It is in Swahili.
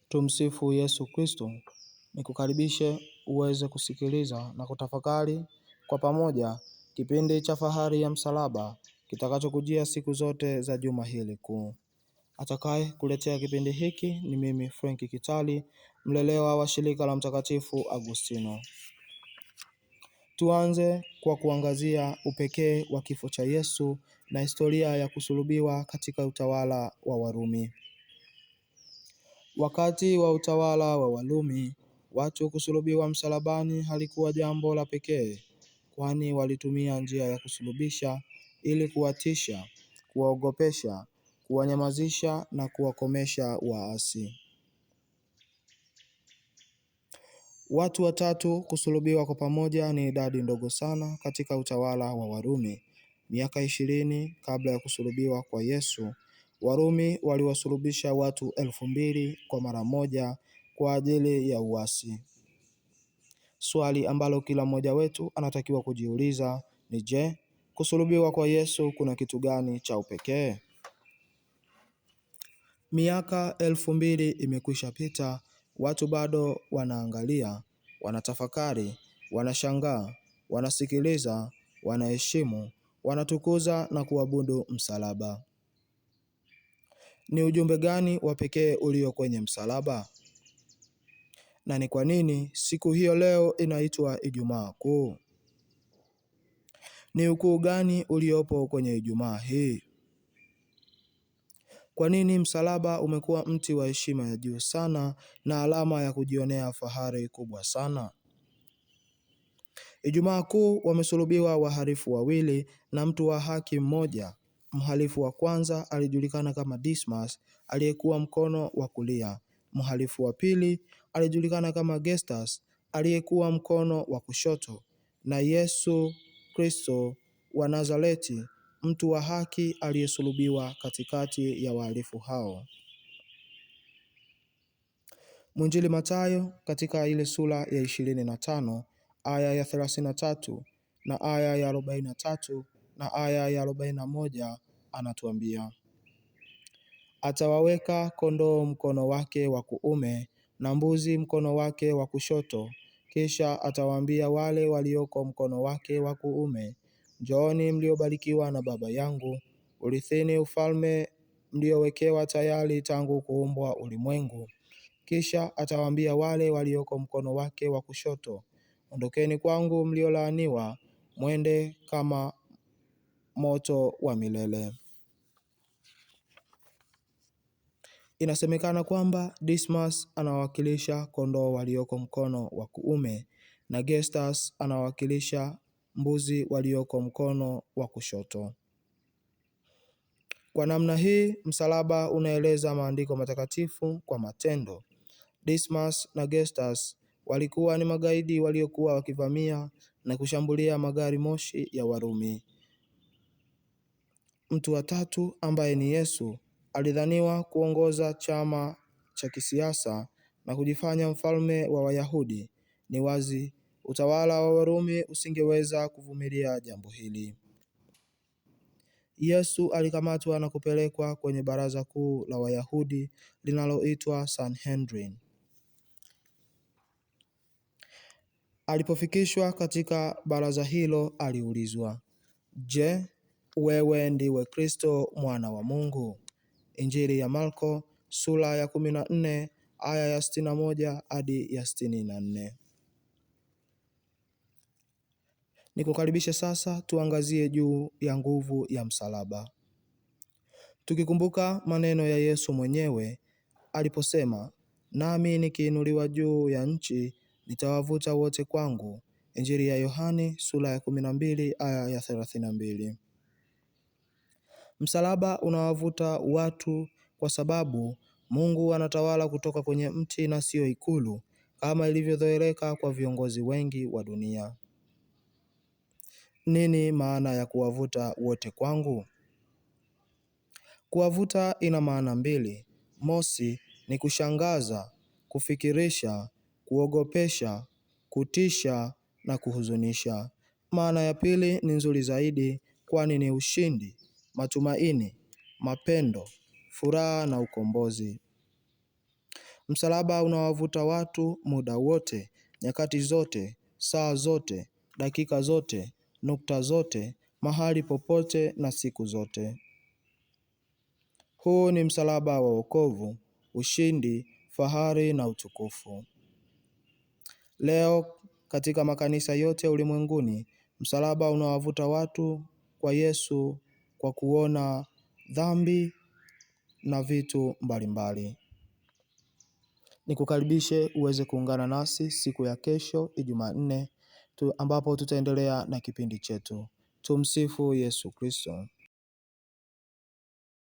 Tumsifu Yesu Kristo. Nikukaribishe uweze kusikiliza na kutafakari kwa pamoja kipindi cha Fahari ya Msalaba kitakachokujia siku zote za juma hili kuu. Atakaye kuletea kipindi hiki ni mimi Frank Kitali, mlelewa wa shirika la Mtakatifu Agustino. Tuanze kwa kuangazia upekee wa kifo cha Yesu na historia ya kusulubiwa katika utawala wa Warumi. Wakati wa utawala wa Warumi, watu kusulubiwa msalabani halikuwa jambo la pekee, kwani walitumia njia ya kusulubisha ili kuwatisha, kuwaogopesha, kuwanyamazisha na kuwakomesha waasi. Watu watatu kusulubiwa kwa pamoja ni idadi ndogo sana katika utawala wa Warumi. Miaka 20 kabla ya kusulubiwa kwa Yesu, Warumi waliwasulubisha watu 2000 kwa mara moja kwa ajili ya uasi. Swali ambalo kila mmoja wetu anatakiwa kujiuliza ni je, kusulubiwa kwa Yesu kuna kitu gani cha upekee? Miaka 2000 imekwisha pita, watu bado wanaangalia, wanatafakari, wanashangaa, wanasikiliza, wanaheshimu, wanatukuza na kuabudu msalaba. Ni ujumbe gani wa pekee ulio kwenye msalaba? Na ni kwa nini siku hiyo leo inaitwa Ijumaa Kuu? Ni ukuu gani uliopo kwenye Ijumaa hii? Kwa nini msalaba umekuwa mti wa heshima ya juu sana na alama ya kujionea fahari kubwa sana? Ijumaa Kuu wamesulubiwa wahalifu wawili na mtu wa haki mmoja. Mhalifu wa kwanza alijulikana kama Dismas, aliyekuwa mkono wa kulia. Mhalifu wa pili alijulikana kama Gestas, aliyekuwa mkono wa kushoto. Na Yesu Kristo wa Nazareti, mtu wa haki aliyesulubiwa katikati ya wahalifu hao. Mwinjili Mathayo katika ile sura ya 25 aya ya 33 na aya ya 43 na aya ya 41 anatuambia, atawaweka kondoo mkono wake wa kuume na mbuzi mkono wake wa kushoto. Kisha atawaambia wale walioko mkono wake wa kuume, njooni mliobarikiwa na Baba yangu, urithini ufalme mliowekewa tayari tangu kuumbwa ulimwengu. Kisha atawaambia wale walioko mkono wake wa kushoto, ondokeni kwangu mliolaaniwa, mwende kama moto wa milele. Inasemekana kwamba Dismas anawakilisha kondoo walioko mkono wa kuume na Gestas anawakilisha mbuzi walioko mkono wa kushoto. Kwa namna hii, msalaba unaeleza maandiko matakatifu kwa matendo. Dismas na Gestas walikuwa ni magaidi waliokuwa wakivamia na kushambulia magari moshi ya Warumi. Mtu wa tatu ambaye ni Yesu alidhaniwa kuongoza chama cha kisiasa na kujifanya mfalme wa Wayahudi. Ni wazi utawala wa Warumi usingeweza kuvumilia jambo hili. Yesu alikamatwa na kupelekwa kwenye baraza kuu la Wayahudi linaloitwa Sanhedrin. Alipofikishwa katika baraza hilo aliulizwa, je, wewe ndiwe Kristo mwana wa Mungu? Injili ya Marko sura ya 14 aya ya 61 hadi ya 64. Nikukaribisha sasa tuangazie juu ya nguvu ya msalaba. Tukikumbuka maneno ya Yesu mwenyewe aliposema, nami nikiinuliwa juu ya nchi nitawavuta wote kwangu. Injili ya Yohane sura ya 12 aya ya 32. Msalaba unawavuta watu kwa sababu Mungu anatawala kutoka kwenye mti na sio ikulu, kama ilivyozoeleka kwa viongozi wengi wa dunia. Nini maana ya kuwavuta wote kwangu? Kuwavuta ina maana mbili. Mosi ni kushangaza, kufikirisha, kuogopesha, kutisha na kuhuzunisha. Maana ya pili ni nzuri zaidi, kwani ni ushindi, matumaini, mapendo, furaha na ukombozi. Msalaba unawavuta watu muda wote, nyakati zote, saa zote, dakika zote, nukta zote, mahali popote na siku zote. Huu ni msalaba wa wokovu, ushindi, fahari na utukufu. Leo katika makanisa yote ulimwenguni, msalaba unawavuta watu kwa Yesu kwa kuona dhambi na vitu mbalimbali. Nikukaribishe uweze kuungana nasi siku ya kesho Ijumaa 4 ambapo tutaendelea na kipindi chetu. Tumsifu Yesu Kristo.